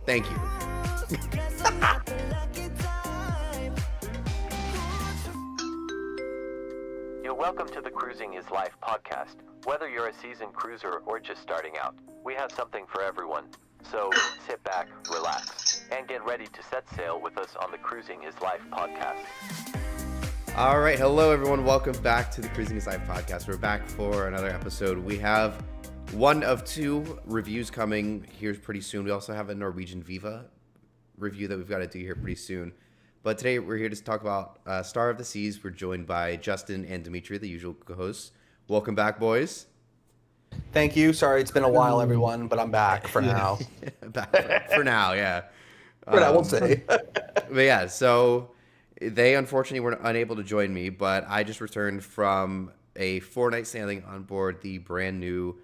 Thank you. You're welcome to the Cruising is Life podcast. Whether you're a seasoned cruiser or just starting out, we have something for everyone. So sit back, relax, and get ready to set sail with us on the Cruising is Life podcast. All right. Hello, everyone. Welcome back to the Cruising is Life podcast. We're back for another episode. We have one of two reviews coming here pretty soon. We also have a Norwegian Viva review that we've got to do here pretty soon. But today we're here to talk about Star of the Seas. We're joined by Justin and Dimitri, the usual co-hosts. Welcome back, boys. Thank you. Sorry, it's been a while, everyone, but I'm back for now. Back for now, yeah. For now, we'll say. But yeah, so they unfortunately were unable to join me, but I just returned from a 4-night sailing on board the brand new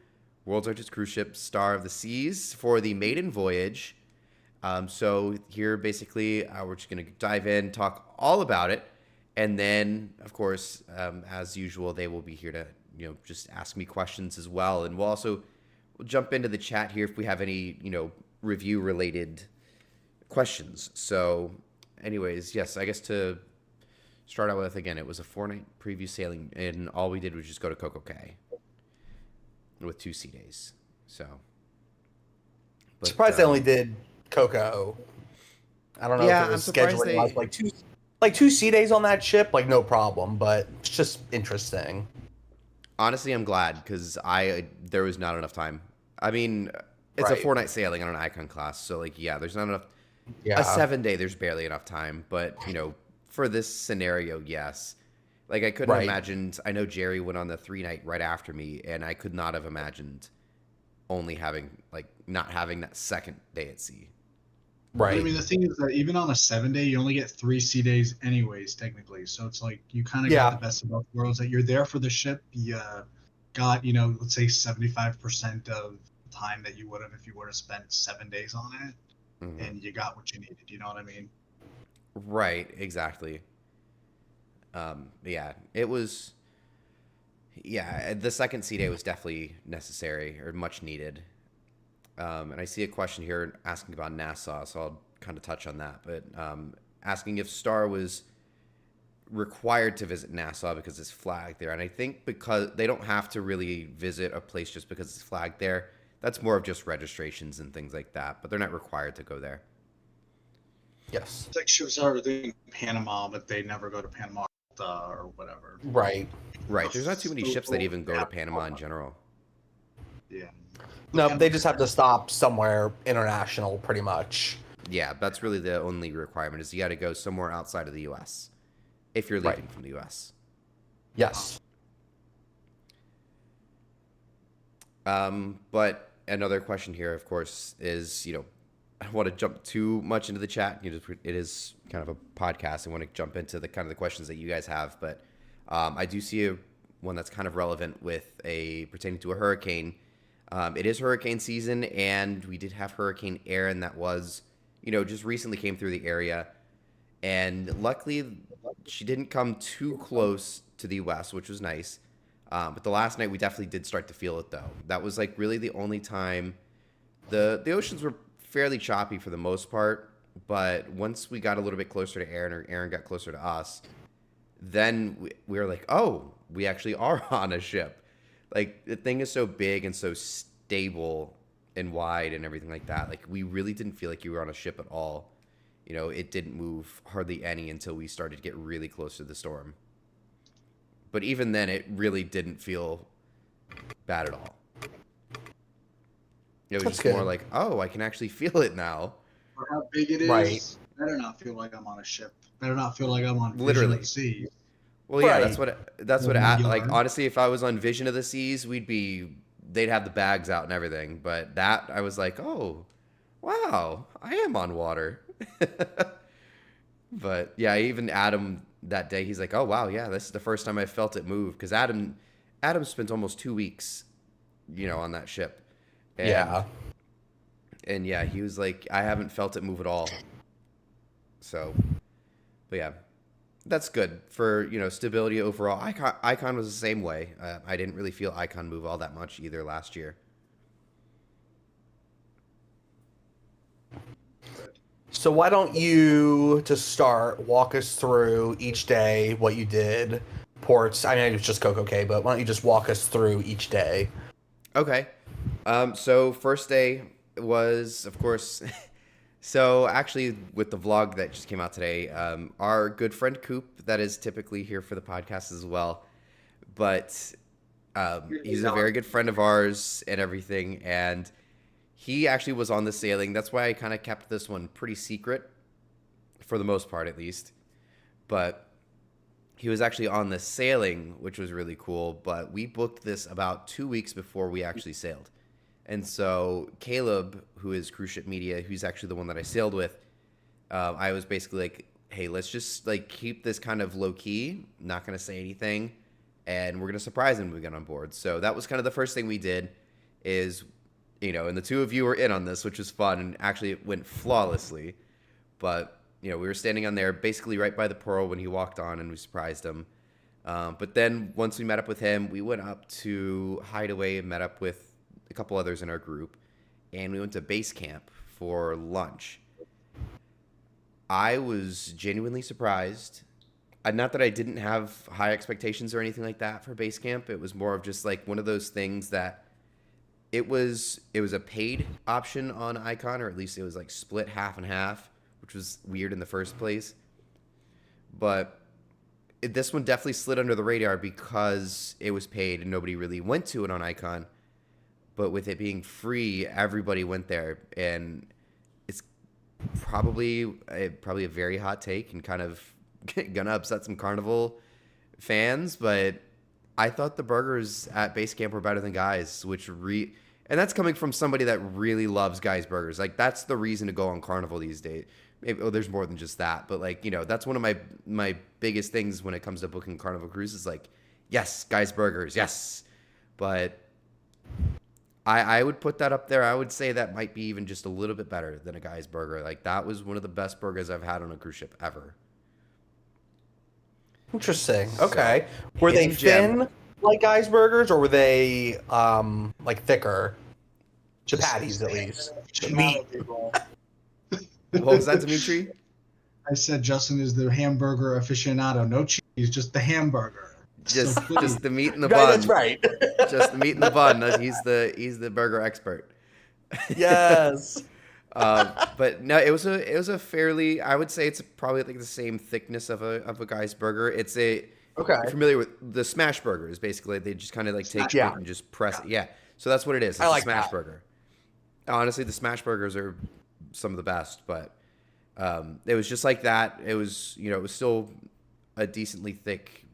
world's largest cruise ship, Star of the Seas, for the Maiden Voyage. So here, basically, we're just going to dive in, talk all about it, and then, of course, as usual, they will be here to, just ask me questions as well, and we'll jump into the chat here if we have any, review-related questions. So, anyways, yes, I guess to start out with, again, it was a 4-night preview sailing, and all we did was just go to CocoCay with 2 sea days. So, but, surprised they only did Coco. I don't know if it was scheduling like two sea days on that ship, like no problem, but it's just interesting. Honestly, I'm glad because there was not enough time. I mean, it's a 4-night sailing on an Icon class, so there's not enough. Yeah. A 7-day, there's barely enough time, but for this scenario, yes. Like I couldn't have imagined. I know Jerry went on the 3-night right after me, and I could not have imagined only having not having that second day at sea. Right. I mean, the thing is that even on a 7-day, you only get 3 sea days anyways, technically. So it's like you kind of got the best of both worlds. That you're there for the ship. You got, let's say 75% of the time that you would have if you were to spend 7 days on it, and you got what you needed. You know what I mean? Right. Exactly. Yeah. It was. Yeah, the second sea day was definitely necessary or much needed. And I see a question here asking about Nassau, so I'll kind of touch on that. But asking if Star was required to visit Nassau because it's flagged there. And I think because they don't have to really visit a place just because it's flagged there. That's more of just registrations and things like that. But they're not required to go there. Yes. It's like ships are in Panama, but they never go to Panama or whatever. Right. Right. There's not too many ships that even go to Panama in general. Yeah. No, they just have to stop somewhere international, pretty much. Yeah, that's really the only requirement is you got to go somewhere outside of the U.S. if you're leaving from the U.S. Yes. But another question here, of course, is, I don't want to jump too much into the chat. It is kind of a podcast. I want to jump into the kind of the questions that you guys have, but I do see one that's kind of relevant pertaining to a hurricane. It is hurricane season, and we did have Hurricane Erin that was, just recently came through the area. And luckily, she didn't come too close to the U.S., which was nice. But the last night, we definitely did start to feel it, though. That was, really the only time. The oceans were fairly choppy for the most part, but once we got a little bit closer to Erin, or Erin got closer to us, then we were like, oh, we actually are on a ship. The thing is so big and so stable and wide and everything like that. We really didn't feel like you were on a ship at all. It didn't move hardly any until we started to get really close to the storm. But even then, it really didn't feel bad at all. It was That's just good. more like, oh, I can actually feel it now. For how big it is, Right. better not feel like I'm on a ship. Better not feel like I'm on Literally. Vision of the Sea. Well, yeah, Right. that's what honestly, if I was on Vision of the Seas, they'd have the bags out and everything. But that I was like, oh, wow, I am on water. But yeah, even Adam that day, he's like, oh wow, yeah, this is the first time I felt it move because Adam spent almost 2 weeks, on that ship. And yeah, he was like, I haven't felt it move at all. So, but yeah. That's good for, stability overall. Icon was the same way. I didn't really feel Icon move all that much either last year. So why don't you, to start, walk us through each day what you did, ports. I mean, it was just CocoCay, but why don't you just walk us through each day? Okay. So first day was, of course, so actually with the vlog that just came out today, our good friend Coop, that is typically here for the podcast as well, but he's a very good friend of ours and everything, and he actually was on the sailing. That's why I kind of kept this one pretty secret, for the most part at least, but he was actually on the sailing, which was really cool, but we booked this about 2 weeks before we actually sailed. And so Caleb, who is Cruise Ship Media, who's actually the one that I sailed with, I was basically like, hey, let's just like keep this kind of low key, not going to say anything, and we're going to surprise him when we get on board. So that was kind of the first thing we did is, and the two of you were in on this, which was fun, and actually it went flawlessly. But we were standing on there basically right by the Pearl when he walked on, and we surprised him. But then once we met up with him, we went up to Hideaway and met up with a couple others in our group, and we went to base camp for lunch. I was genuinely surprised. Not that I didn't have high expectations or anything like that for base camp. It was more of just like one of those things that it was a paid option on Icon, or at least it was like split half and half, which was weird in the first place. But this one definitely slid under the radar because it was paid and nobody really went to it on Icon. But with it being free, everybody went there, and it's probably a very hot take and kind of gonna upset some Carnival fans. But I thought the burgers at base camp were better than Guy's, and that's coming from somebody that really loves Guy's burgers. Like, that's the reason to go on Carnival these days. Maybe, there's more than just that, but like, that's one of my biggest things when it comes to booking Carnival cruises. Like, yes, Guy's burgers, yes, but I would put that up there. I would say that might be even just a little bit better than a Guy's burger. Like, that was one of the best burgers I've had on a cruise ship ever. Interesting. Okay. Were they thin like Guy's burgers, or were they like thicker? The patties, at least. Meat. What was that, Dimitri? I said Justin is the hamburger aficionado. No cheese, just the hamburger. Just the meat in the bun. That's right. Just the meat in the bun. He's the burger expert. Yes. But no, it was a fairly, I would say it's probably like the same thickness of a Guy's burger. It's okay. You're familiar with the smash burgers? Basically, they just kind of like take it and just press it. Yeah. So that's what it is. It's a smash burger. Honestly, the smash burgers are some of the best, but it was just like that. It was, it was still a decently thick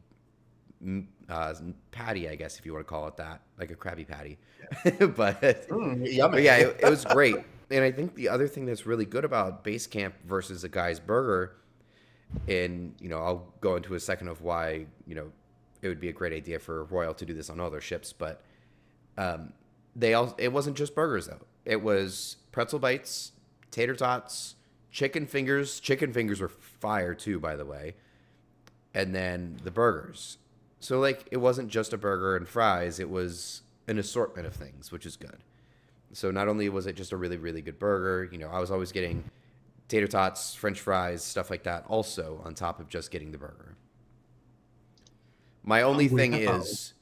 patty, I guess, if you want to call it that, like a Krabby Patty. But yeah, it was great. And I think the other thing that's really good about base camp versus a Guy's burger, and I'll go into a second of why it would be a great idea for Royal to do this on all their ships, but it wasn't just burgers though. It was pretzel bites, tater tots, chicken fingers. Chicken fingers were fire too, by the way. And then the burgers. So like, it wasn't just a burger and fries. It was an assortment of things, which is good. So not only was it just a really, really good burger, I was always getting tater tots, French fries, stuff like that, also on top of just getting the burger. My only thing is,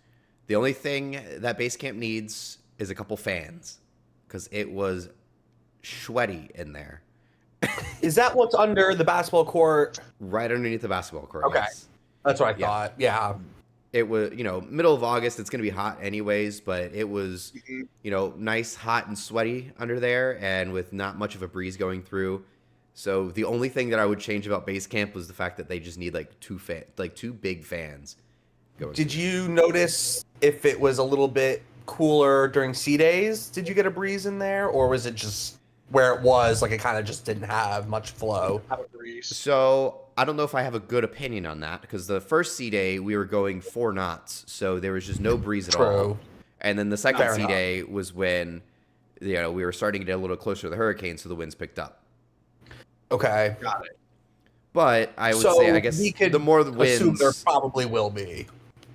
the only thing that base camp needs is a couple fans, because it was sweaty in there. Is that what's under the basketball court? Right underneath the basketball court. Okay. Yes. That's what I thought. Yeah. It was, middle of August. It's going to be hot anyways, but it was, nice, hot, and sweaty under there, and with not much of a breeze going through. So the only thing that I would change about base camp was the fact that they just need like two big fans. Did you notice if it was a little bit cooler during sea days? Did you get a breeze in there, or was it just where it was, like it kind of just didn't have much flow? So I don't know if I have a good opinion on that, because the first sea day we were going 4 knots, so there was just no breeze at all. And then the second sea day was when we were starting to get a little closer to the hurricane, so the winds picked up. Okay, got it. But I would say, I guess, the more the winds, assume there probably will be.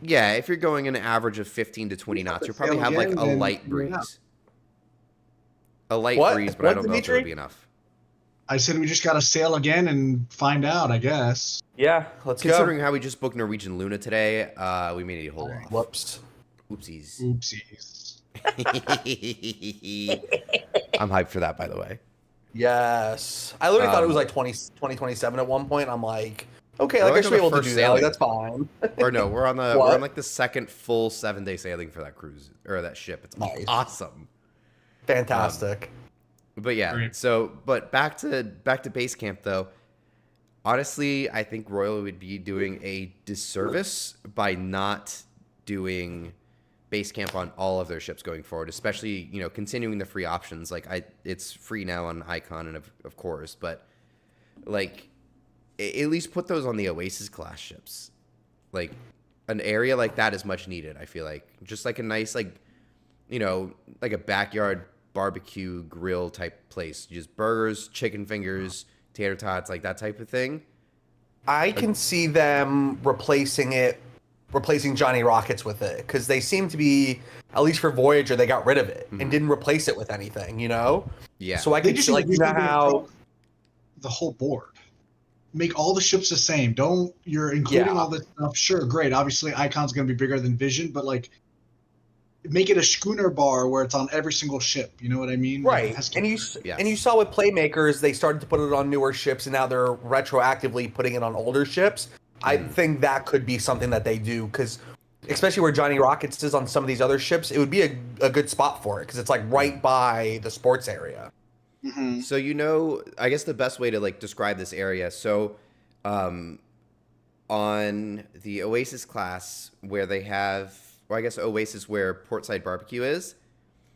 Yeah, if you're going an average of 15 to 20 knots, you'll probably have like a light breeze. A light breeze, but I don't know if it would be enough. I said we just got to sail again and find out, I guess. Yeah, let's Considering go. how we just booked Norwegian Luna today, we may need to hold off. Whoops. Oopsies. Oopsies. I'm hyped for that, by the way. Yes. I literally thought it was like 2027 at one point. I'm like, okay, We're like I like should on be the able to first do that. Like, sailing. that's fine. Or no, we're on What? like the second full 7-day sailing for that cruise or that ship. It's Nice. awesome. Fantastic. But yeah, Great. but back to base camp though. Honestly, I think Royal would be doing a disservice by not doing base camp on all of their ships going forward, especially, continuing the free options. Like it's free now on Icon and of course, but like at least put those on the Oasis class ships. Like an area like that is much needed, I feel like. Just like a nice like a backyard barbecue grill type place. Just burgers, chicken fingers, tater tots, like that type of thing. I can see them replacing Johnny Rockets with it, because they seem to be, at least for Voyager, they got rid of it and didn't replace it with anything, Yeah. So I They could just see, like, need to how... the whole board. Make all the ships the same. You're including all this stuff. Sure, great. Obviously, Icon's going to be bigger than Vision, but like, make it a schooner bar where it's on every single ship. You know what I mean? Like, Right, and you Yes. saw with Playmakers, they started to put it on newer ships, and now they're retroactively putting it on older ships. I think that could be something that they do, because especially where Johnny Rockets is on some of these other ships, it would be a good spot for it, because it's like right by the sports area. Mm-hmm. So, I guess the best way to like describe this area. So, on the Oasis class where they have, or I guess Oasis where Portside Barbecue is,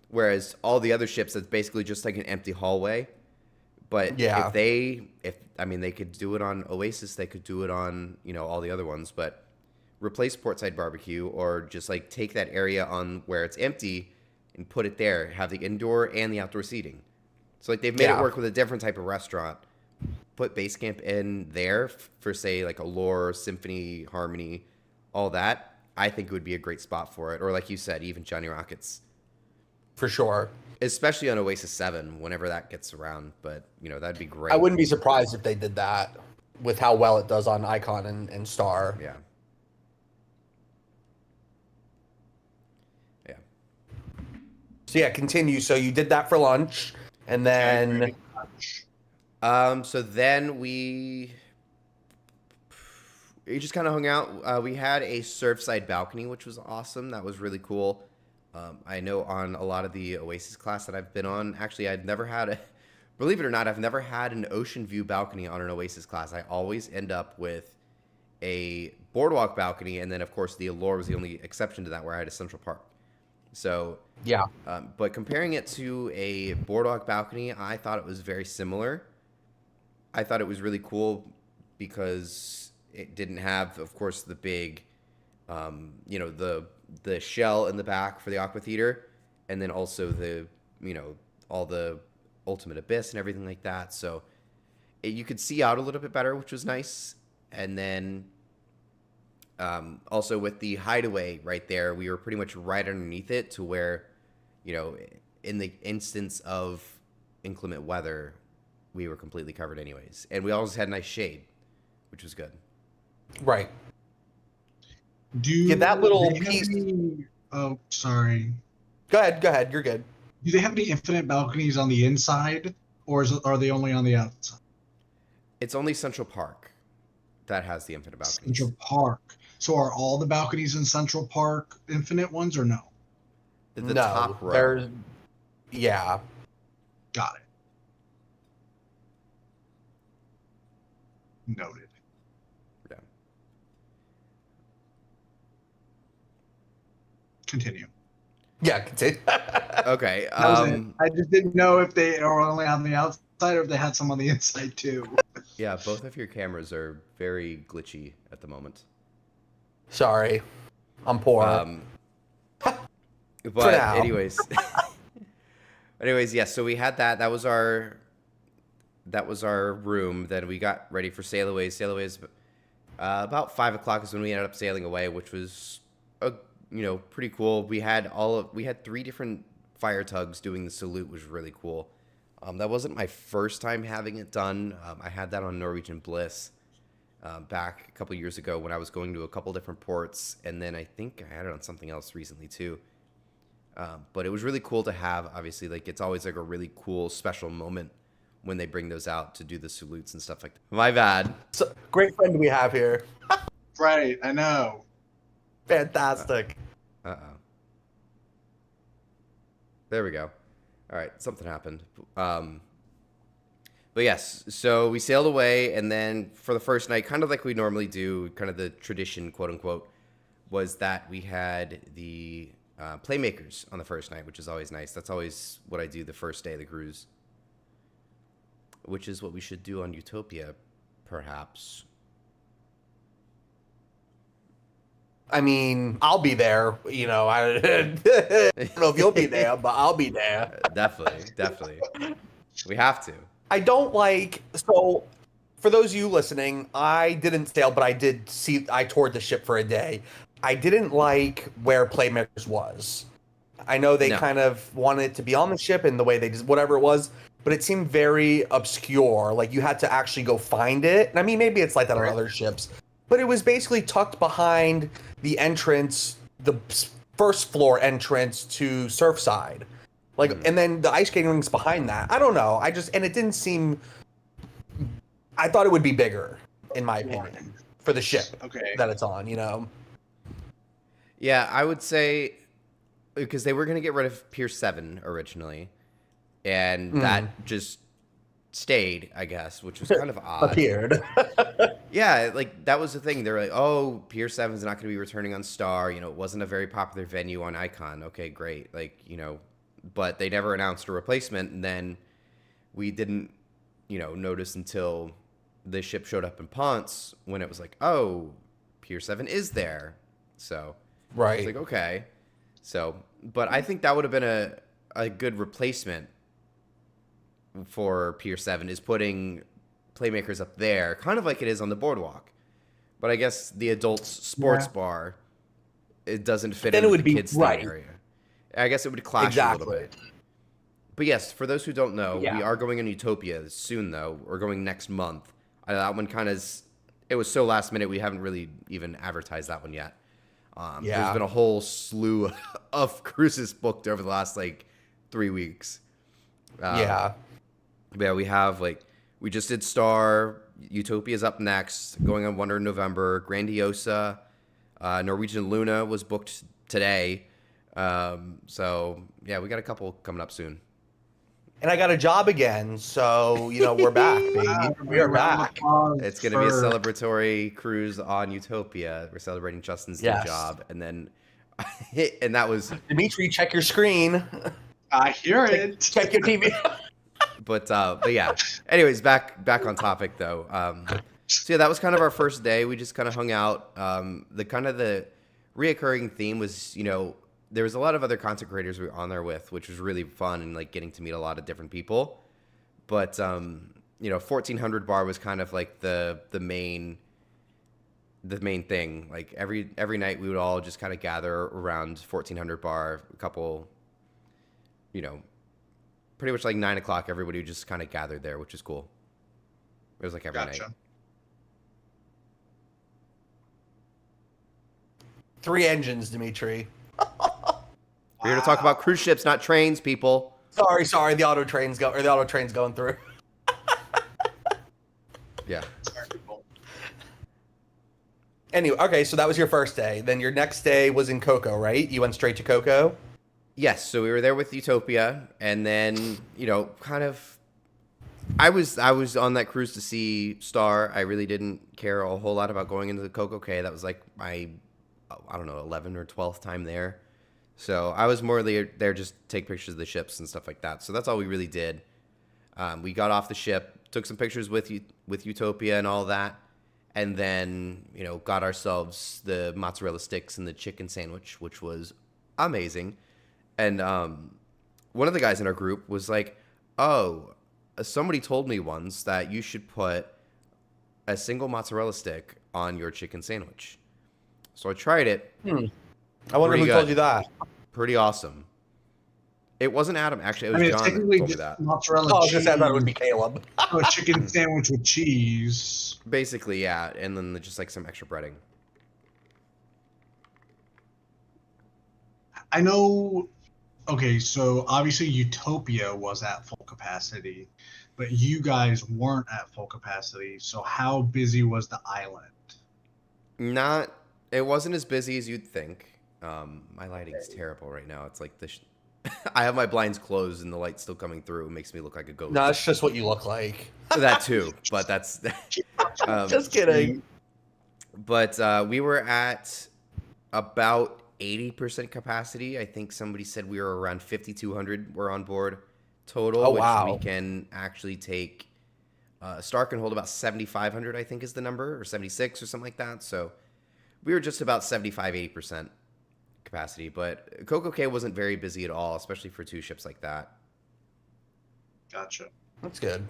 whereas all the other ships, it's basically just like an empty hallway. But Yeah. they could do it on Oasis, they could do it on, all the other ones, but replace Portside Barbecue or just like take that area on where it's empty and put it there, have the indoor and the outdoor seating. So like they've made it work with a different type of restaurant. Put base camp in there for say like Allure, Symphony, Harmony, all that. I think it would be a great spot for it. Or like you said, even Johnny Rockets. For sure. Especially on Oasis 7, whenever that gets around. But, that'd be great. I wouldn't be surprised if they did that with how well it does on Icon and Star. Yeah. Yeah. So yeah, continue. So you did that for lunch, and then... So then we just kind of hung out. We had a surfside balcony, which was awesome. That was really cool. I know on a lot of the Oasis class that I've been on, actually, believe it or not, I've never had an ocean view balcony on an Oasis class. I always end up with a boardwalk balcony, and then of course the Allure was the only exception to that, where I had a Central Park. So yeah, but comparing it to a boardwalk balcony, I thought it was very similar. I thought it was really cool because it didn't have, of course, the big, the shell in the back for the aqua theater, and then also the, all the ultimate abyss and everything like that. So you could see out a little bit better, which was nice. And then also with the hideaway right there, we were pretty much right underneath it to where, in the instance of inclement weather, we were completely covered anyways. And we always had nice shade, which was good. Right. Do that little they have piece... Oh, sorry. Go ahead. You're good. Do they have any infinite balconies on the inside, or are they only on the outside? It's only Central Park that has the infinite balconies. Central Park. So are all the balconies in Central Park infinite ones, or no? The no, top row. There's... Yeah. Got it. Noted. Yeah. Continue. Yeah, continue. Okay. That was it. I just didn't know if they are only on the outside or if they had some on the inside too. Yeah, both of your cameras are very glitchy at the moment. Sorry. I'm poor. But now. anyways, yeah. So we had that. That was our room. Then we got ready for sail away. About 5 o'clock is when we ended up sailing away, which was pretty cool. We had 3 different fire tugs doing the salute, which was really cool. That wasn't my first time having it done. I had that on Norwegian Bliss back a couple years ago when I was going to a couple different ports, and then I think I had it on something else recently too. But it was really cool to have. Obviously, like it's always like a really cool special moment when they bring those out to do the salutes and stuff like that. My bad. So, great friend we have here. Right, I know. Fantastic. There we go. All right, something happened. But yes, so we sailed away, and then for the first night, kind of like we normally do, kind of the tradition, quote unquote, was that we had the playmakers on the first night, which is always nice. That's always what I do the first day of the cruise, which is what we should do on Utopia, perhaps. I mean, I'll be there. You know, I don't know if you'll be there, but I'll be there. Definitely. We have to. I don't like, so for those of you listening, I didn't sail, but I toured the ship for a day. I didn't like where Playmakers was. I know they kind of wanted it to be on the ship and the way they just, whatever it was, but it seemed very obscure. Like you had to actually go find it. And I mean, maybe it's like that on other ships, but it was basically tucked behind the entrance, the first floor entrance to Surfside. Like, and then the ice skating rink's behind that. I don't know. And it didn't seem, I thought it would be bigger, in my opinion, for the ship that it's on, you know? Yeah, I would say, because they were going to get rid of Pier 7 originally, and that just stayed, I guess, which was kind of odd. Appeared. Yeah, like, that was the thing. They're like, oh, Pier 7's not going to be returning on Star. You know, it wasn't a very popular venue on Icon. Okay, great. Like, you know, but they never announced a replacement, and then we didn't, you know, notice until the ship showed up in Ponce when it was like, oh, Pier 7 is there. So, right. It's like, okay. So, but I think that would have been a good replacement for Pier 7, is putting Playmakers up there, kind of like it is on the boardwalk. But I guess the adults sports bar, it doesn't fit in the kids' thing area. I guess it would clash a little bit. But yes, for those who don't know, we are going on Utopia soon, though. We're going next month. That one kind of, it was so last minute, we haven't really even advertised that one yet. There's been a whole slew of cruises booked over the last, 3 weeks. Yeah, we have, we just did Star. Utopia's up next, going on Wonder in November. Grandiosa. Norwegian Luna was booked today. So, yeah, we got a couple coming up soon. And I got a job again, so, you know, we're back, baby. We are back. It's going to be a celebratory cruise on Utopia. We're celebrating Justin's new job. And then, and that was... Dimitri, check your screen. I hear it. Check your TV. But yeah. Anyways, back on topic, though. So, yeah, that was kind of our first day. We just kind of hung out. The reoccurring theme was, you know, there was a lot of other content creators we were on there with, which was really fun and getting to meet a lot of different people. But 1400 bar was kind of like the main thing. Like every night we would all just kind of gather around 1400 bar. A couple, pretty much 9 o'clock. Everybody just kind of gathered there, which is cool. It was every night. 3 engines, Dimitri. We're here to talk about cruise ships, not trains, people. Sorry, the auto train's going through. Yeah. Anyway, okay, so that was your first day. Then your next day was in Coco, right? You went straight to Coco? Yes, so we were there with Utopia, and then, I was on that cruise to see Star. I really didn't care a whole lot about going into the CocoCay. That was my 11th or 12th time there. So I was more there just to take pictures of the ships and stuff like that. So that's all we really did. We got off the ship, took some pictures with Utopia and all that, and then, got ourselves the mozzarella sticks and the chicken sandwich, which was amazing. And one of the guys in our group was like, oh, somebody told me once that you should put a single mozzarella stick on your chicken sandwich. So I tried it. I wonder who told you that. Pretty awesome. It wasn't Adam, actually. It I was mean, it's John that technically told me just that. mozzarella Oh, I was cheese. just I thought it would be Caleb. A chicken sandwich with cheese. Basically, yeah, and then just like some extra breading. I know. Okay, so obviously Utopia was at full capacity, but you guys weren't at full capacity. So how busy was the island? Not, it wasn't as busy as you'd think. My lighting's terrible right now. It's like this. I have my blinds closed and the light's still coming through. It makes me look like a ghost. No, it's just what you look like. That too, but that's. Just kidding. But we were at about 80% capacity. I think somebody said we were around 5,200 were on board total, Oh, which wow. we can actually take. Star can hold about 7,500, I think is the number, or 76 or something like that. So we were just about 75, 80% capacity. But CocoCay wasn't very busy at all, especially for two ships like that. Gotcha. That's good.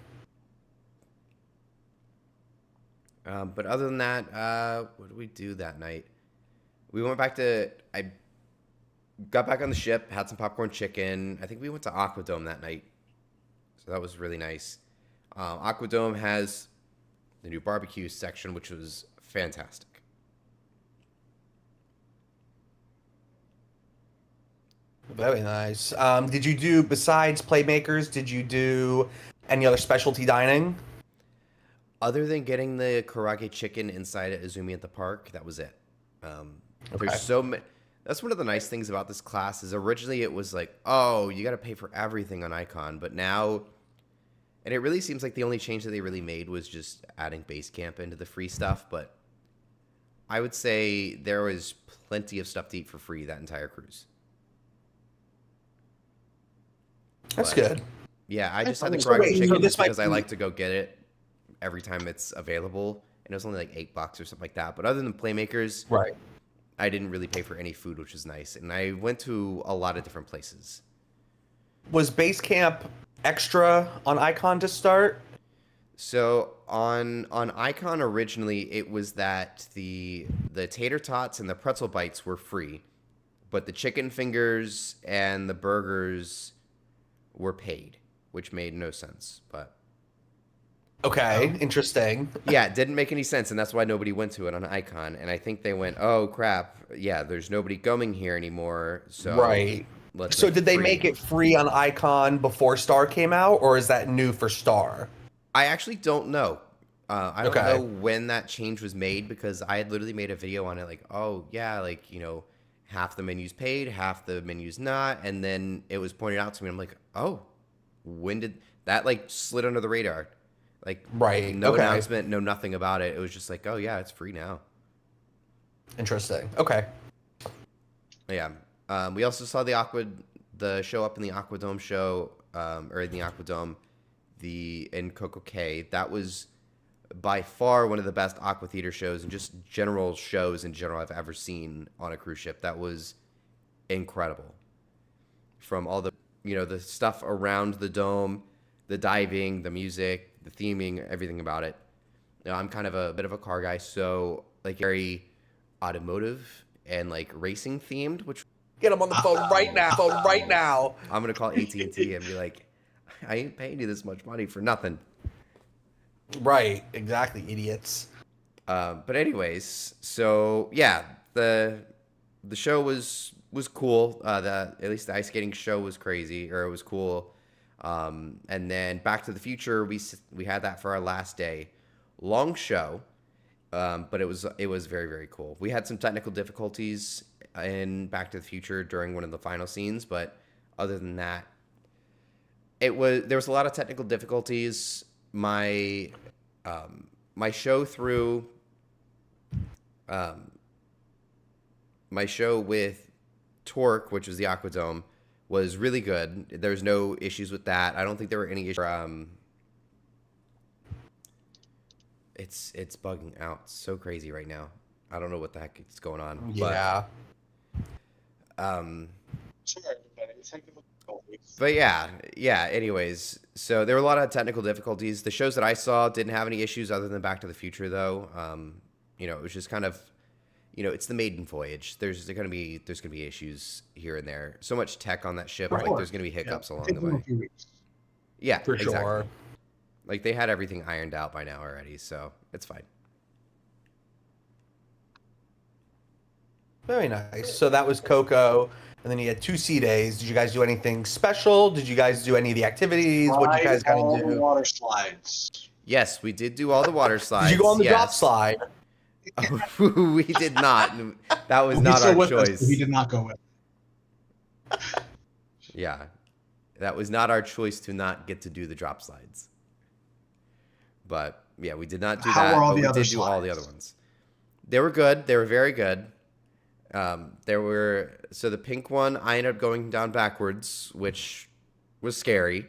But other than that, what did we do that night? We went back to, I got back on the ship, had some popcorn chicken. I think we went to Aquadome that night. So that was really nice. Aquadome has the new barbecue section, which was fantastic. Very nice. Did you do, besides Playmakers, did you do any other specialty dining? Other than getting the karage chicken inside at Izumi at the park, that was it. Okay. There's so many. That's one of the nice things about this class is originally it was like, oh, you got to pay for everything on Icon, but now, and it really seems like the only change that they really made was just adding base camp into the free stuff. But I would say there was plenty of stuff to eat for free that entire cruise. That's But, good. Yeah, I just had the So karage wait, so chicken this just might because I be- like to go get it every time it's available, and it was only like $8 or something like that. But other than Playmakers, Right. I didn't really pay for any food, which was nice. And I went to a lot of different places. Was base camp extra on Icon to start? So on Icon originally, it was that the tater tots and the pretzel bites were free, but the chicken fingers and the burgers were paid, which made no sense. But Okay, interesting. yeah, it didn't make any sense, and that's why nobody went to it on Icon. And I think they went, "Oh crap, yeah, there's nobody going here anymore." So Right. let's So make did they free. make it free on Icon before Star came out, or is that new for Star? I actually don't know. I don't Okay. know when that change was made because I had literally made a video on it, like, oh yeah, like half the menus paid, half the menus not, and then it was pointed out to me. I'm like, oh, when did that like slid under the radar? Like, Right, no okay. announcement, no nothing about it. It was just like, oh yeah, it's free now. Interesting. Okay. Yeah. We also saw the show up in the Aquadome show, or in the Aquadome, in CocoCay. That was by far one of the best Aqua Theater shows and just general shows in general I've ever seen on a cruise ship. That was incredible. From all the the stuff around the dome, the diving, the music, the theming, everything about it. I'm kind of a bit of a car guy, so like very automotive and like racing themed, which Get him on the phone right now. Phone right now. I'm gonna call AT&T and be like, I ain't paying you this much money for nothing. Right. Exactly, idiots. But anyways, so yeah, the show was cool. At least the ice skating show was crazy, or it was cool. And then Back to the Future, we had that for our last day. Long show, but it was very, very cool. We had some technical difficulties in Back to the Future during one of the final scenes, but other than that, there was a lot of technical difficulties. My show with Torque, which was the Aquadome, was really good. There's no issues with that. I don't think there were any issues. It's bugging out so crazy right now. I don't know what the heck is going on. Yeah. But yeah. Anyways, so there were a lot of technical difficulties. The shows that I saw didn't have any issues other than Back to the Future, though. It was just kind of, it's the Maiden Voyage. There's gonna be issues here and there. So much tech on that ship. Right. Like there's gonna be hiccups along the way. Yeah, For exactly. sure. Like they had everything ironed out by now already, so it's fine. Very nice. So that was Coco, and then you had 2 sea days. Did you guys do anything special? Did you guys do any of the activities? What did you guys kind of do? Water slides. Yes, we did do all the water slides. Did you go on the drop yes. slide? We did not. That was not still our with us, choice. but he did not go with. Yeah, that was not our choice to not get to do the drop slides. But yeah, we did not do How that. were all But the we other did do all the slides? other ones. They were good. They were very good. So the pink one, I ended up going down backwards, which was scary.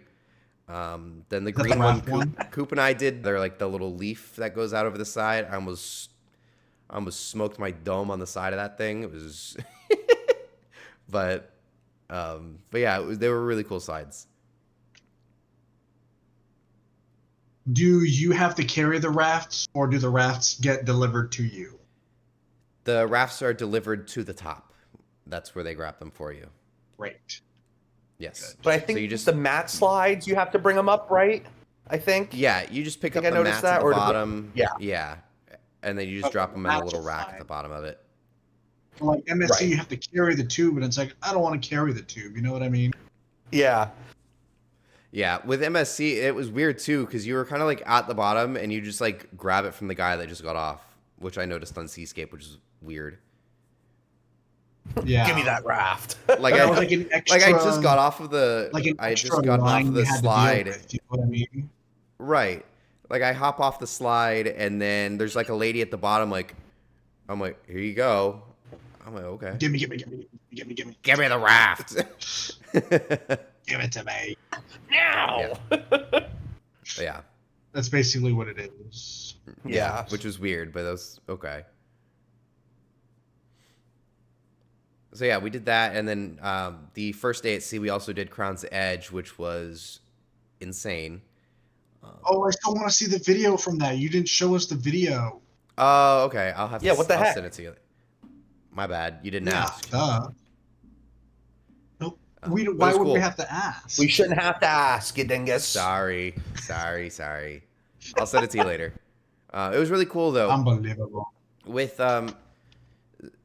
Then the green one, Coop and I did. They're like the little leaf that goes out over the side. I almost smoked my dome on the side of that thing. It was, but yeah, they were really cool slides. Do you have to carry the rafts, or do the rafts get delivered to you? The rafts are delivered to the top. That's where they grab them for you. Great. Yes. But I think so you just the mat slides, you have to bring them up, right? I think. Yeah, you just pick up I the noticed mats at that, the or bottom. yeah. Yeah. And then you just Oh, drop them in a mats little are rack at fine. the bottom of it. Like MSC, Right. you have to carry the tube, and it's like, I don't want to carry the tube. You know what I mean? Yeah. Yeah, with MSC, it was weird too because you were kind of like at the bottom and you just like grab it from the guy that just got off, which I noticed on Seascape, which is weird. Yeah. Give me that raft. Like That I, was like an extra, like I just got off of the, like an I extra just got off line of we the had to deal slide. with, you know what I mean? Right. Like I hop off the slide and then there's like a lady at the bottom. Like I'm like, here you go. I'm like, okay. Give me. Give me the raft. Give it to me. Now. Yeah. That's basically what it is. Yeah. Which was weird, but that was okay. So yeah, we did that, and then the first day at sea, we also did Crown's Edge, which was insane. Oh, I still want to see the video from that. You didn't show us the video. Oh, okay. I'll have to. Yeah, what the I'll heck? send it to you. My bad. You didn't Yeah, ask. duh. Nope. But Why it would was we cool. have to ask? We shouldn't have to ask, you dingus. Sorry. I'll send it to you later. It was really cool though. Unbelievable. With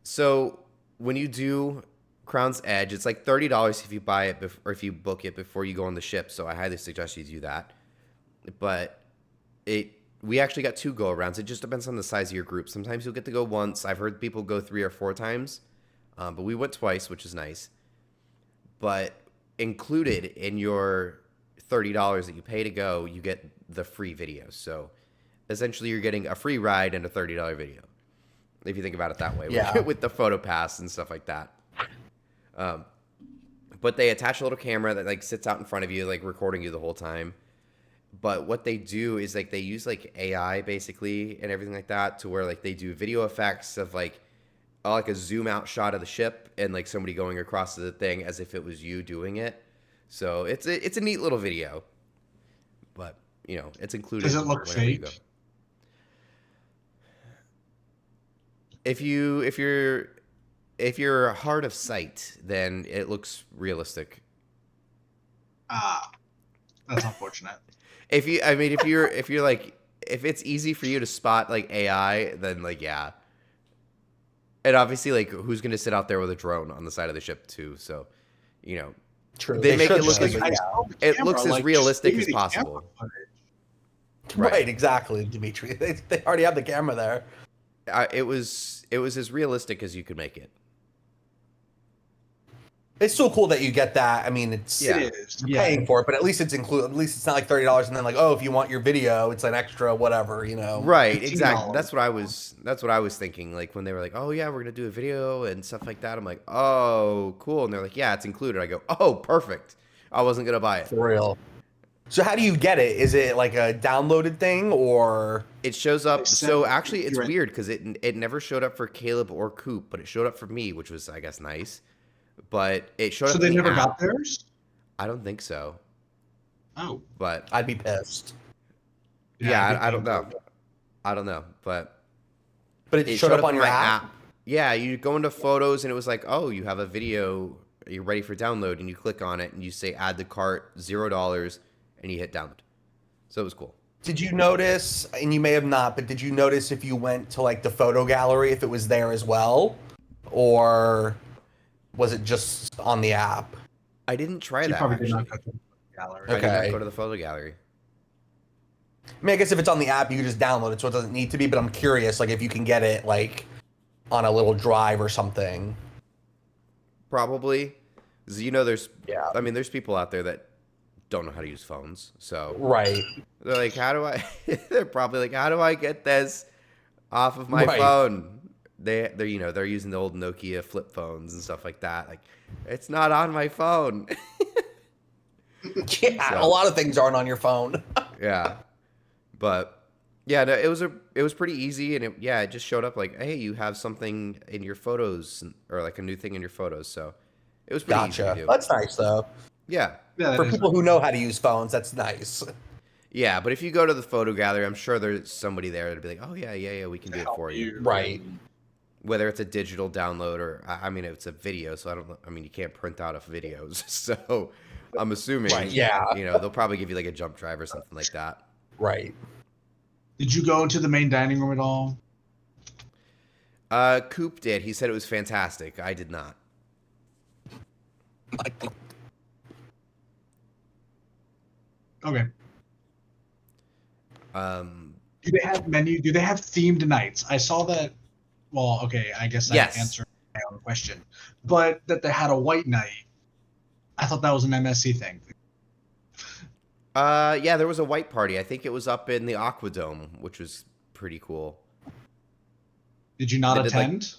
so when you do Crown's Edge, it's like $30 if you buy it or if you book it before you go on the ship. So I highly suggest you do that. But we actually got 2 go-arounds. It just depends on the size of your group. Sometimes you'll get to go once. I've heard people go 3 or 4 times, but we went twice, which is nice. But included in your $30 that you pay to go, you get the free video. So essentially, you're getting a free ride and a $30 video. If you think about it that way, Yeah. with the photo pass and stuff like that. But they attach a little camera that like sits out in front of you, like recording you the whole time. But what they do is like they use like AI basically and everything like that to where like they do video effects of like a zoom out shot of the ship and like somebody going across the thing as if it was you doing it. So it's a neat little video. But it's included. Does it look whenever you fake? go. If you're hard of sight, then it looks realistic. Ah, that's unfortunate. If it's easy for you to spot like AI, then like yeah. And obviously like who's gonna sit out there with a drone on the side of the ship too? So, True. They make should it look show as you, I yeah. saw the it camera, looks as like, realistic give me as the possible. camera footage. Right, exactly, Dimitri. They already have the camera there. It was as realistic as you could make it. It's so cool that you get that. I mean, it's Yeah. It is. you're paying for it, but at least it's included. At least it's not like $30 and then like, oh, if you want your video, it's an extra whatever, Right, $15. exactly. That's what I was thinking. Like when they were like, "Oh yeah, we're gonna do a video and stuff like that." I'm like, "Oh, cool." And they're like, "Yeah, it's included." I go, "Oh, perfect." I wasn't gonna buy it. For real. So how do you get it? Is it like a downloaded thing or? It shows up. They send So actually, it's you're- weird because it never showed up for Caleb or Coop, but it showed up for me, which was I guess nice. But it showed So up. they in the never app. got theirs? I don't think so. Oh. But I'd be pissed. yeah, think I don't they know. did. I don't know. But But it showed up on in your my app. Yeah, you go into photos and it was like, oh, you have a video, you're ready for download, and you click on it and you say add to cart, $0, and you hit download. So it was cool. Did you notice, and you may have not, but did you notice if you went to like the photo gallery, if it was there as well? Or was it just on the app? I didn't try You that, probably did actually. not go to the gallery. I did not Okay. go to the photo gallery. I mean, I guess if it's on the app, you can just download it, so it doesn't need to be, but I'm curious, like, if you can get it, like, on a little drive or something. Probably. 'Cause, you know, there's people out there that don't know how to use phones. So Right. they're like, how do I, they're probably like, how do I get this off of my Right. phone? They're using the old Nokia flip phones and stuff like that. Like, it's not on my phone. Yeah, So- a lot of things aren't on your phone. Yeah. But yeah, no, it was pretty easy, and it just showed up like, hey, you have something in your photos, or like a new thing in your photos. So it was pretty easy to Gotcha. do. That's nice, though. Yeah. Yeah, that For is people who know how to use phones, that's nice. Yeah, but if you go to the photo gallery, I'm sure there's somebody there that'd be like, oh yeah, we can do it for you. Right. Whether it's a digital download or, I mean, it's a video, so you can't print out of videos. So I'm assuming, Right, yeah. they'll probably give you like a jump drive or something like that. Right. Did you go into the main dining room at all? Coop did. He said it was fantastic. I did not. Okay. Do Do they have menu? Do they have themed nights? I saw that. Well, okay, I guess I Yes. answered my own question, but that they had a white night. I thought that was an MSC thing. Yeah, there was a white party. I think it was up in the Aquadome, which was pretty cool. Did you not They did, like- attend?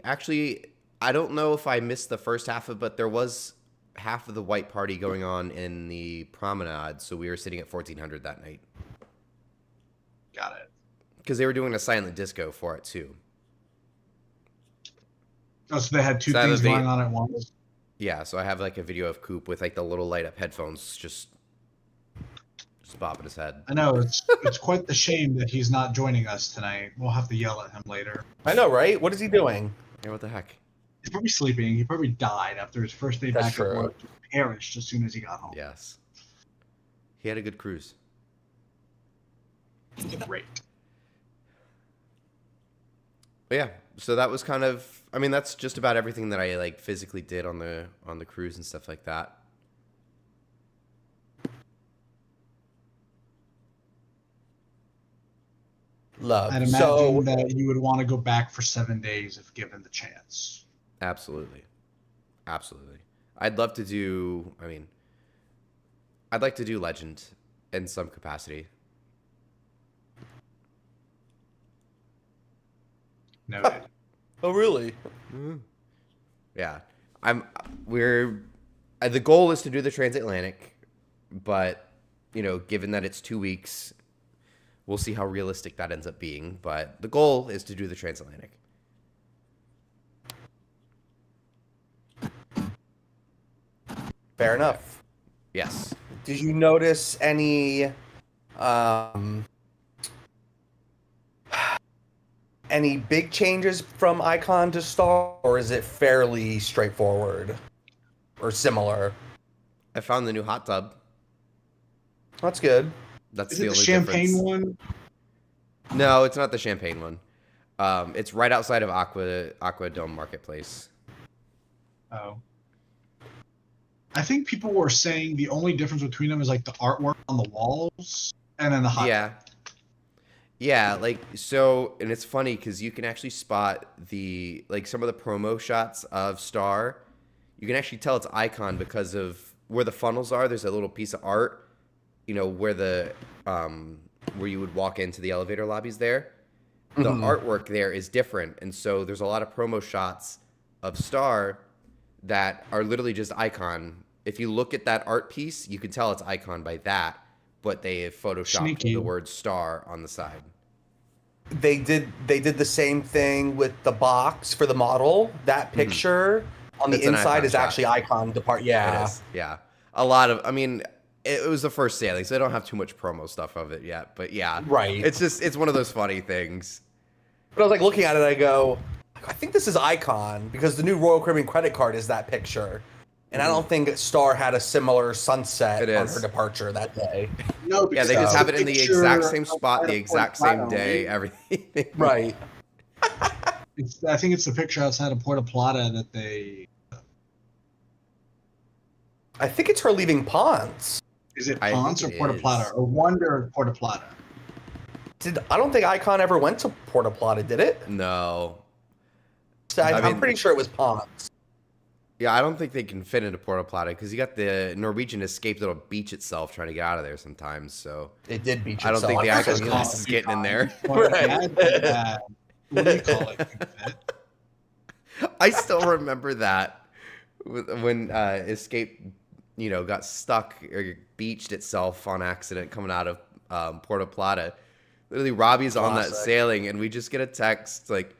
Actually, I don't know if I missed the first half of it, but there was half of the white party going on in the promenade, so we were sitting at 1400 that night. Got it. Because they were doing a silent disco for it, too. Oh, so they had two So things they- going on at once. Yeah, so I have like a video of Coop with like the little light up headphones just bobbing his head. I know it's quite the shame that he's not joining us tonight. We'll have to yell at him later. I know, right? What is he doing? Yeah, what the heck? He's probably sleeping. He probably died after his first day That's back at true. work. Perished as soon as he got home. Yes. He had a good cruise. Great. But yeah, so that was kind of, I mean, that's just about everything that I like physically did on the cruise and stuff like that. Love. I'd imagine So, that you would want to go back for 7 days if given the chance. Absolutely. Absolutely. I'd love to do, I mean, I'd like to do Legend in some capacity. Noted. oh really? Yeah. The goal is to do the transatlantic, but, given that it's 2 weeks, we'll see how realistic that ends up being. But the goal is to do the transatlantic. Fair enough. Yes. Did you notice any big changes from Icon to Star, or is it fairly straightforward or similar? I found the new hot tub. That's good. That's Is the it the only champagne difference. one? No, it's not the champagne one. It's right outside of Aqua Dome Marketplace. Oh. I think people were saying the only difference between them is like the artwork on the walls and then the hot Yeah. Yeah, like, so, and it's funny because you can actually spot some of the promo shots of Star. You can actually tell it's Icon because of where the funnels are. There's a little piece of art, where where you would walk into the elevator lobbies there. The artwork there is different. And so there's a lot of promo shots of Star that are literally just Icon. If you look at that art piece, you can tell it's Icon by that, but they have photoshopped Sneaky. the word Star on the side. They did the same thing with the box for the model. That picture on the It's an inside Icon is shot. actually Icon depart. It Yeah. is. Yeah. A lot of, I mean, it was the first sailing, so I don't have too much promo stuff of it yet. But yeah. Right. It's one of those funny things. But I was like looking at it, I go, I think this is Icon because the new Royal Caribbean credit card is that picture. And I don't think Star had a similar sunset on her departure that day. No, Yeah, they just have it in the exact same spot, the exact same day, everything. Right. I think it's the picture outside of Puerto Plata that they. I think it's her leaving Ponce. Is it Ponce or Puerto Plata? Or Wonder or Puerto Plata? I don't think Icon ever went to Puerto Plata, did it? No. So I'm pretty sure it was Ponce. Yeah, I don't think they can fit into Puerto Plata because you got the Norwegian escape that'll beach itself trying to get out of there sometimes. So it did beach itself. I don't think the Icon class is getting in there. Right. What do you call it? I still remember that when Escape, got stuck or beached itself on accident coming out of Puerto Plata. Literally, Robbie's on that sailing, and we just get a text like,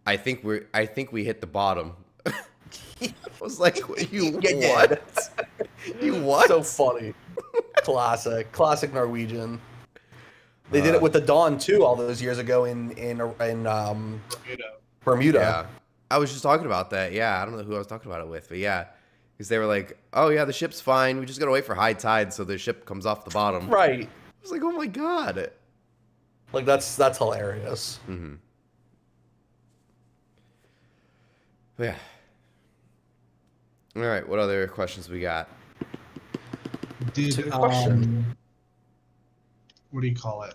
"I think we hit the bottom." I was like, "You what? You what?" So funny. Classic Norwegian. They did it with the Dawn too all those years ago in Bermuda. Yeah, I was just talking about that. Yeah, I don't know who I was talking about it with, but yeah, because they were like, "Oh yeah, the ship's fine. We just gotta wait for high tide so the ship comes off the bottom." Right. I was like, "Oh my god!" Like that's hilarious. Mm-hmm. Yeah. All right. What other questions we got? Did what do you call it?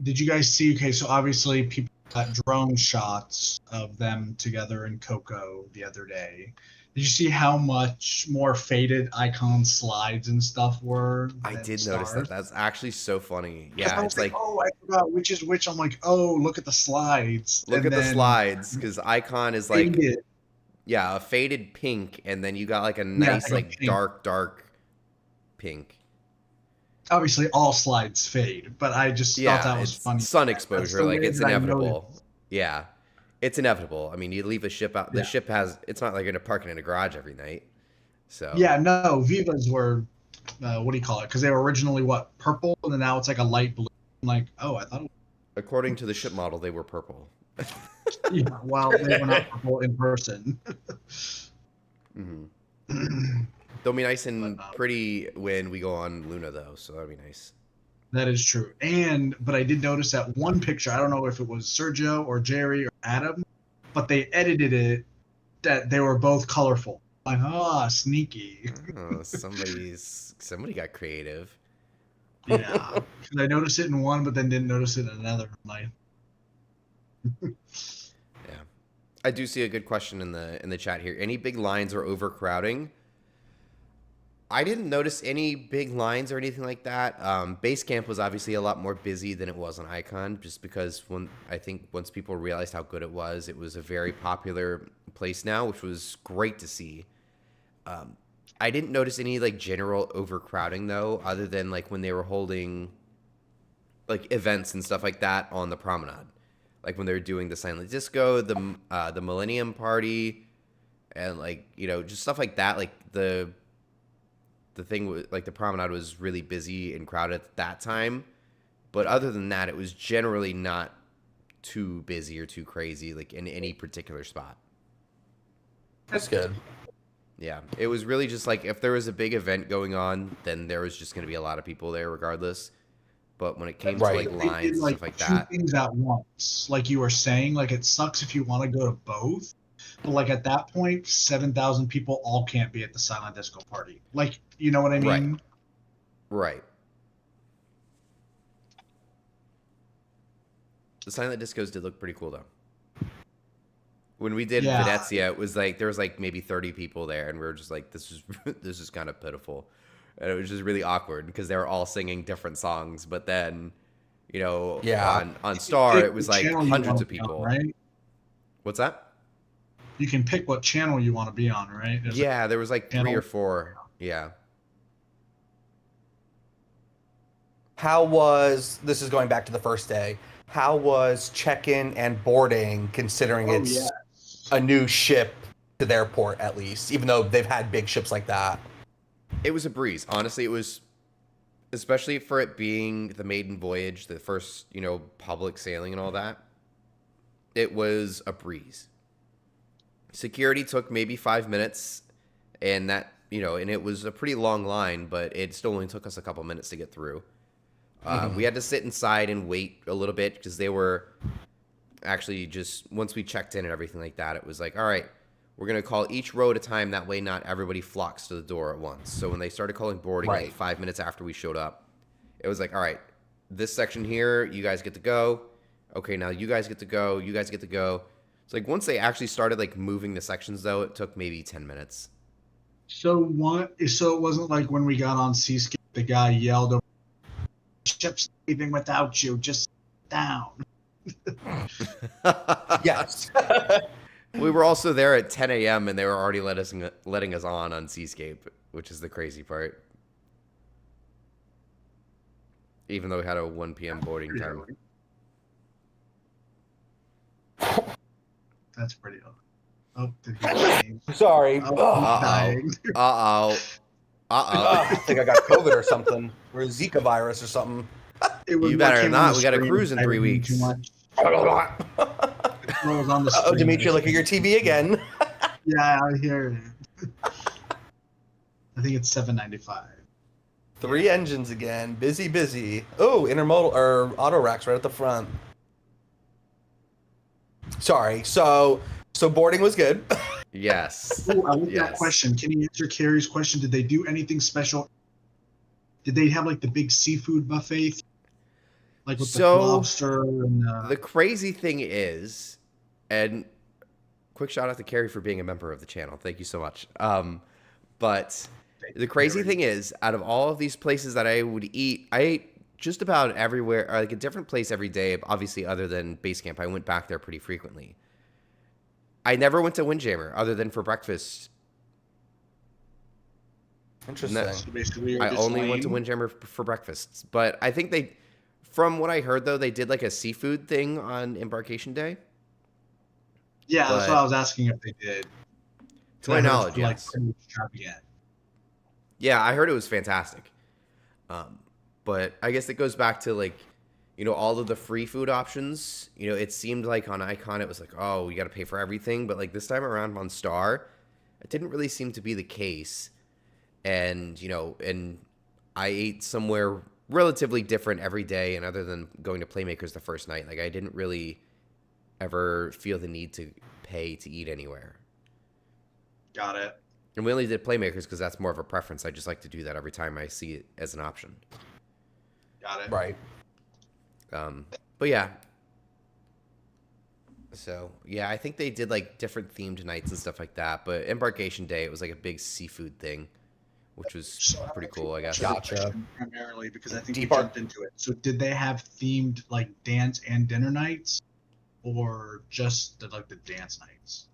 Did you guys see? Okay, so obviously people got drone shots of them together in Coco the other day. Did you see how much more faded Icon slides and stuff were? I did notice that. That's actually so funny. Yeah, it's like, oh, I forgot which is which. I'm like, oh, look at the slides. Look at the slides because Icon is like, yeah, a faded pink, and then you got like a nice like dark pink. Obviously, all slides fade, but I just thought that was funny. Sun exposure, like it's inevitable. Yeah. It's inevitable. I mean, you leave a ship out. The ship it's not like you're going to park it in a garage every night. So yeah, no, Vivas were, what do you call it? Because they were originally purple, and then now it's like a light blue. I'm like, oh, I thought. According to the ship model, they were purple. Yeah, well, they were not purple in person. Mm-hmm. They'll be nice and pretty when we go on Luna, though. So that'll be nice. That is true. But I did notice that one picture, I don't know if it was Sergio or Jerry or Adam, but they edited it that they were both colorful. Like, sneaky. Oh, somebody got creative. Yeah. Because I noticed it in one, but then didn't notice it in another. Yeah. I do see a good question in the chat here. Any big lines or overcrowding? I didn't notice any big lines or anything like that. Base camp was obviously a lot more busy than it was on Icon, just because once people realized how good it was a very popular place now, which was great to see. I didn't notice any like general overcrowding though, other than like when they were holding like events and stuff like that on the promenade, like when they were doing the silent disco, the Millennium Party, and like just stuff like that, like the thing was like the promenade was really busy and crowded at that time, but other than that, it was generally not too busy or too crazy like in any particular spot. That's good. Yeah, it was really just like if there was a big event going on, then there was just going to be a lot of people there regardless. But when it came to like lines and stuff like that, two things at once, like you were saying, like it sucks if you want to go to both. But like at that point, 7,000 people all can't be at the silent disco party. Like, you know what I mean? Right. The silent discos did look pretty cool though. When we did Venezia, it was like there was like maybe 30 people there, and we were just like, this is kind of pitiful, and it was just really awkward because they were all singing different songs. But then, on Star, it was like hundreds of people. Right? What's that? You can pick what channel you want to be on, right? There was like 3 or 4. Yeah. This is going back to the first day, how was check-in and boarding considering it's a new ship to their port at least, even though they've had big ships like that? It was a breeze. Honestly, it especially for it being the maiden voyage, the first, public sailing and all that. It was a breeze. Security took maybe 5 minutes, and and it was a pretty long line, but it still only took us a couple minutes to get through. We had to sit inside and wait a little bit because they were actually just, once we checked in and everything like that, it was like, all right, we're going to call each row at a time. That way not everybody flocks to the door at once. So when they started calling boarding like 5 minutes after we showed up, it was like, all right, this section here, you guys get to go. Okay, now you guys get to go. You guys get to go. It's like once they actually started like moving the sections, though, it took maybe 10 minutes. So it wasn't like when we got on Seascape, the guy yelled over, "Ship's leaving without you. Just sit down." Yes. We were also there at 10 a.m. and they were already letting us on Seascape, which is the crazy part. Even though we had a 1 p.m. boarding time. That's pretty odd. Oh, did he change? Sorry. Oh, dying. I think I got COVID or something, or Zika virus or something. You better not. We got a cruise in 3 weeks. Too much. Was on the Oh, Dimitri, look at your TV again. Yeah, I hear it. I think it's $7.95. 3 engines again. Busy. Oh, intermodal or auto racks right at the front. Sorry. So boarding was good. Yes. Oh, I like that question. Can you answer Carrie's question? Did they do anything special? Did they have like the big seafood buffet? Like with the lobster and the crazy thing is, and quick shout out to Carrie for being a member of the channel. Thank you so much. But the crazy thing is, out of all of these places that I would eat, I ate just about everywhere, or like a different place every day, obviously other than base camp. I went back there pretty frequently. I never went to Windjammer other than for breakfast. Interesting. So basically I only went to Windjammer for breakfast. But I think from what I heard, though, they did like a seafood thing on Debarkation Day. Yeah, that's what I was asking if they did. To my knowledge, yes. Like pretty extravagant. Yeah, I heard it was fantastic. But I guess it goes back to like, all of the free food options. It seemed like on Icon it was like, oh, you got to pay for everything. But like this time around on Star, it didn't really seem to be the case. And, and I ate somewhere relatively different every day. And other than going to Playmakers the first night, like I didn't really ever feel the need to pay to eat anywhere. Got it. And we only did Playmakers because that's more of a preference. I just like to do that every time I see it as an option. Got it. Right. But yeah. So, yeah, I think they did like different themed nights and stuff like that. But Debarkation Day, it was like a big seafood thing, which was pretty cool, I guess. Gotcha. Primarily because I think we jumped into it. So did they have themed like dance and dinner nights, or just the dance nights?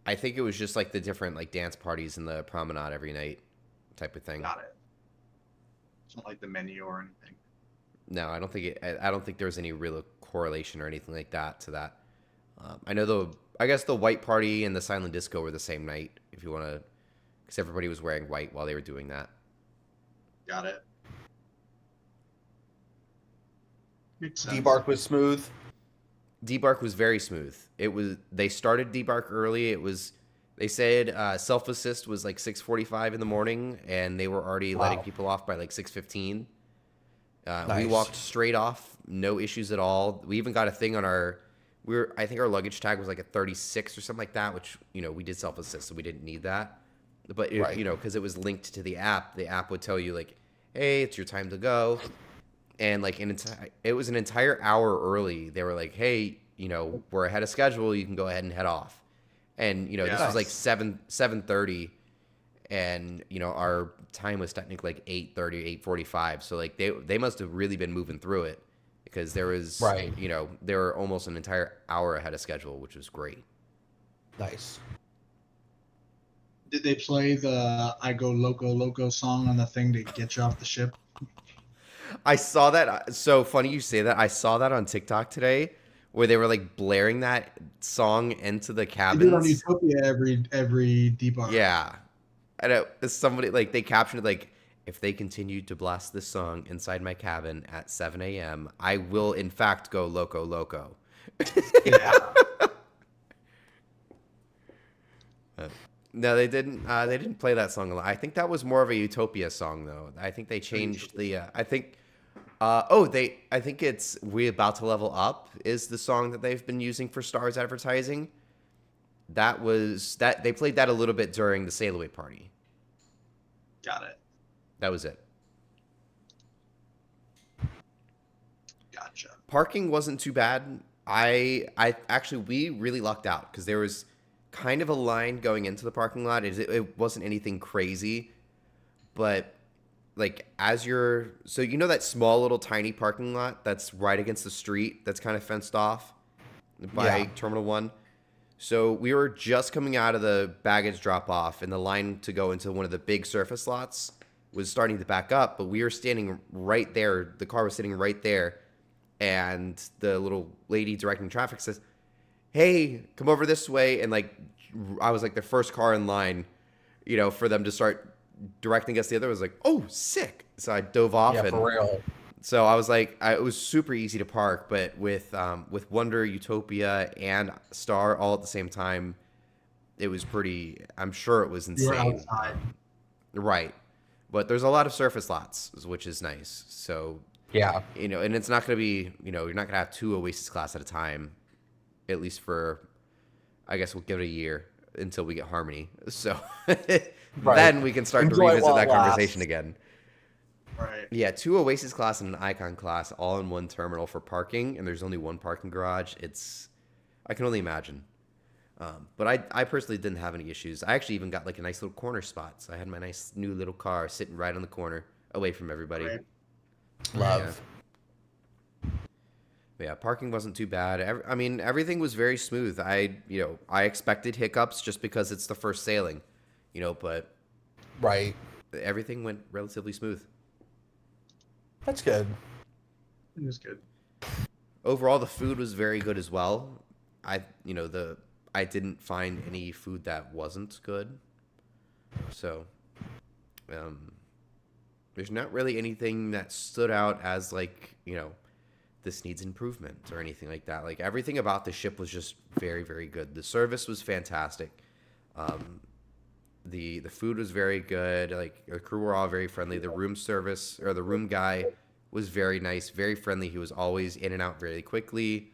I think it was just like the different like dance parties in the promenade every night type of thing. Got it. It's not like the menu or anything. No, I don't think there was any real correlation or anything like that to that. I know I guess the white party and the silent disco were the same night, if you want to, because everybody was wearing white while they were doing that. Got it. Makes sense. Debark was smooth. Debark was very smooth. They started Debark early. They said self-assist was like 6:45 in the morning, and they were already letting people off by like 6:15. Nice. We walked straight off, no issues at all. We even got a thing on I think our luggage tag was like a 36 or something like that, which, we did self-assist, so we didn't need that. But, because it was linked to the app would tell you like, hey, it's your time to go. And like it was an entire hour early. They were like, hey, we're ahead of schedule. You can go ahead and head off. And, this was like 7:30. And, our time was technically like 8:30, 8:45. So like they must have really been moving through it, because there was, they were almost an entire hour ahead of schedule, which was great. Nice. Did they play the I Go Loco Loco song on the thing to get you off the ship? I saw that. So funny you say that. I saw that on TikTok today, where they were like blaring that song into the cabins. They do it on Utopia every Debark. Yeah. I know somebody like they captioned it like if they continue to blast this song inside my cabin at 7 a.m., I will in fact go loco loco. Yeah. No, they didn't. They didn't play that song a lot. I think that was more of a Utopia song, though. I think they changed the. I think. I think it's "We About to Level Up" is the song that they've been using for Stars advertising. That was that they played that a little bit during the sail away party. Got it. That was it. Gotcha. Parking wasn't too bad. I actually we really lucked out because there was kind of a line going into the parking lot. It wasn't anything crazy, but like as you're so you know that small little tiny parking lot that's right against the street that's kind of fenced off by Terminal 1. So we were just coming out of the baggage drop off and the line to go into one of the big surface lots was starting to back up, but we were standing right there. The car was sitting right there, and the little lady directing traffic says, "Hey, come over this way." And like I was like the first car in line, you know, for them to start directing us the other. I was like, "Oh, sick." So I dove off. Yeah, for real. So I was like, it was super easy to park, but with Wonder, Utopia, and Star all at the same time, it was pretty. I'm sure it was insane. You're outside. Right, but there's a lot of surface lots, which is nice. So Yeah. you know, and it's not going to be, you know, you're not going to have 2 Oasis class at a time, at least for, I guess we'll give it a year until we get Harmony. So then we can start Enjoy to it revisit while that it lasts. conversation again. Right. Yeah, 2 Oasis class and an Icon class all in one terminal for parking, and there's only one parking garage. I can only imagine. But I personally didn't have any issues. I actually even got like a nice little corner spot. So I had my nice new little car sitting right on the corner away from everybody. Right. Love. Yeah, parking wasn't too bad. I mean, everything was very smooth. I expected hiccups just because it's the first sailing, you know, but Right. everything went relatively smooth. That's good. It was good. Overall, the food was very good as well. I didn't find any food that wasn't good. So, there's not really anything that stood out as like, you know, this needs improvement or anything like that. Like everything about the ship was just very, very good. The service was fantastic. The food was very good. Like the crew were all very friendly. The room service or the room guy was very nice, very friendly. He was always in and out very quickly.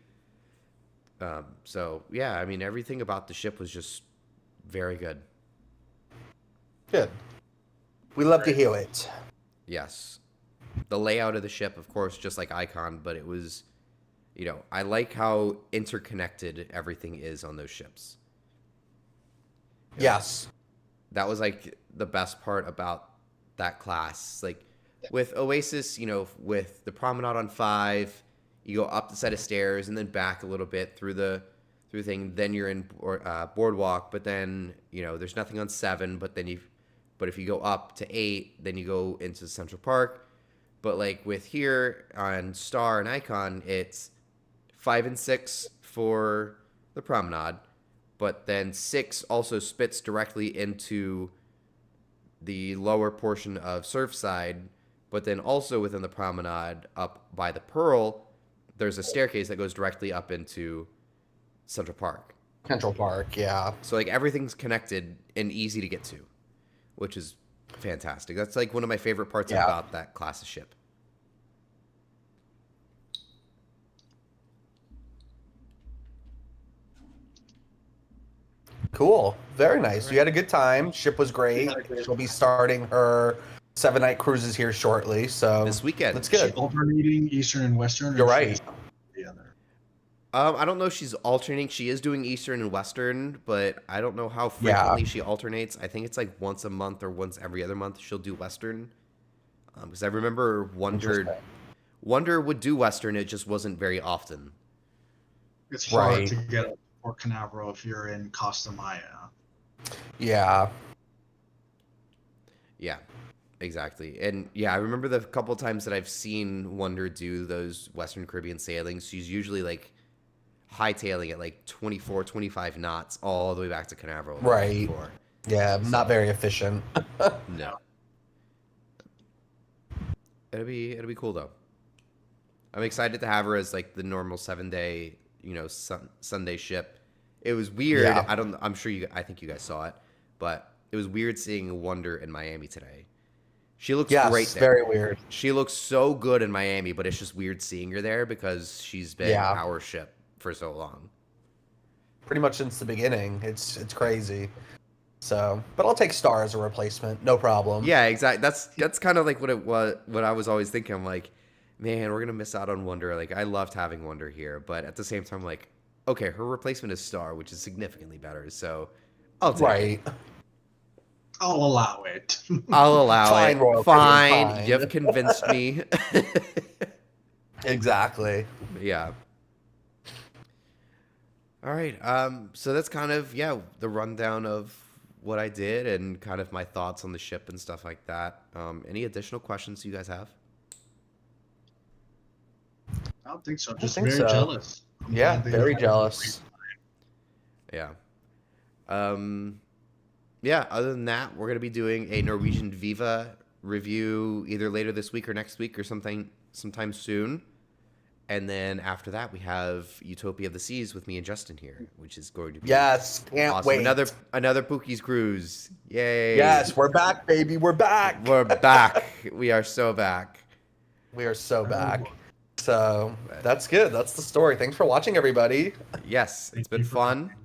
So yeah, I mean everything about the ship was just very good. Good. We love to hear it. Yes. The layout of the ship, of course, just like Icon, but it was, you know, I like how interconnected everything is on those ships. Yes. That was like the best part about that class. Like with Oasis, you know, with the promenade on 5, you go up the set of stairs and then back a little bit through the thing. Then you're in boardwalk, but then, you know, there's nothing on 7, but if you go up to 8, then you go into Central Park. But like with here on Star and Icon, it's 5 and 6 for the promenade, but then 6 also spits directly into the lower portion of Surfside. But then also within the promenade, up by the Pearl, there's a staircase that goes directly up into Central Park. Central Park, yeah. So like everything's connected and easy to get to, which is fantastic. That's like one of my favorite parts about that class of ship. Cool. Very nice. You had a good time. Ship was great. She'll be starting her 7-night cruises here shortly. So This weekend. That's good. Alternating Eastern and Western. You're right. The other. I don't know if she's alternating. She is doing Eastern and Western, but I don't know how frequently she alternates. I think it's like once a month or once every other month she'll do Western. Because I remember Wonder would do Western. It just wasn't very often. It's hard Right. to get up Port Canaveral if you're in Costa Maya. Yeah. Yeah, exactly. And yeah, I remember the couple times that I've seen Wonder do those Western Caribbean sailings. She's usually like hightailing at like 24, 25 knots all the way back to Canaveral. Right. Yeah. Not very efficient. No. It'll be cool though. I'm excited to have her as like the normal 7-day, Sunday ship. It was weird. Yeah. I think you guys saw it, but it was weird seeing Wonder in Miami today. She looks Yes, great there. very weird. She looks so good in Miami, but it's just weird seeing her there because she's been our ship for so long. Pretty much since the beginning. It's crazy. So, but I'll take Star as a replacement, no problem. Yeah, exactly. That's kind of like what I was always thinking. I'm like, man, we're gonna miss out on Wonder. Like, I loved having Wonder here, but at the same time, like, okay, her replacement is Star, which is significantly better. So, I'll take it. I'll allow it. I'll allow Fine, it. Royal Fine. You've convinced me. Exactly. Yeah. All right. So that's kind of the rundown of what I did and kind of my thoughts on the ship and stuff like that. Any additional questions you guys have? I don't think so. I Just think very so. jealous. Yeah, very jealous. Yeah. Yeah, other than that, we're going to be doing a Norwegian Viva review either later this week or next week or sometime soon. And then after that, we have Utopia of the Seas with me and Justin here, which is going to be Yes, can't awesome. wait. Another Pookie's cruise. Yay. Yes, we're back, baby. We're back. We're back. We are so back. We are so back. So that's good. That's the story. Thanks for watching, everybody. Yes, it's Thank been you for fun. coming.